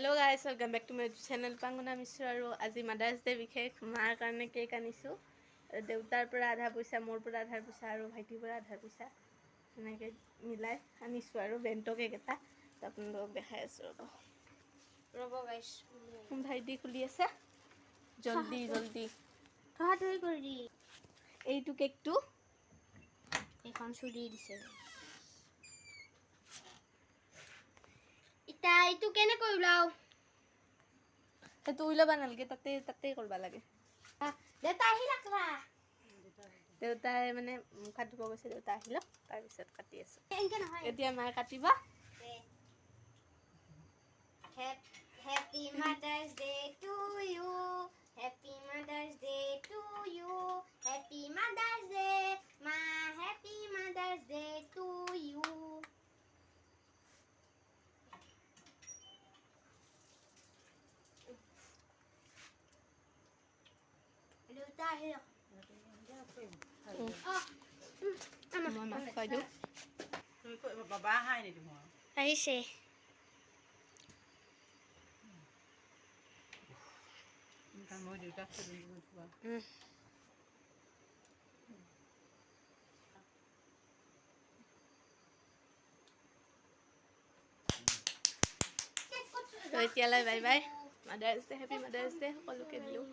Hello' guys, welcome back to my channel Pangna Mishra. আৰু আজি mothers day বিশেষ মাৰ কাৰণে কেক আনিছোঁ। দেউতাৰ পৰা আধা পইচা, মোৰ পৰা আধা পইচা আৰু ভাইটিৰ পৰা আধা পইচা এনেকৈ মিলাই আনিছোঁ আৰু বেণ্ট কেক এটা। আপোনালোকক দেখাই আছোঁ ৰ'ব গাইজ। ভাইটি খুলি আছে, জল্দি জল্দি কৰি এইটো কেকটো এখন চুৰি দিছে। ইতা এইটো কেনেকৈ ওলাও? সেইটো ওলাব নালাগে, তাতে কৰিব লাগে। দেউতা আহি লাগলা। দেউতাই মানে মুখত ধুব গৈছে, দেউতা আহিলক তাৰপিছত কাটি আছোঁ। এনেকে নহয়, এতিয়া মায়ে কাটিব। Happy Mother's Day to you. Happy Mother's Day to you. Happy Mother's Day, Ma. Happy Mother's Day to you. Deউতা আহিল। মই মাক খুৱাই দিওঁ। বাবা আহাই নি তোমাৰ? আহিছে। মই দেউতাক চুৰি দিব থোৱা। তো এতিয়ালৈ bye bye. Mothers day, happy mothers day সকলোকে দিলোঁ।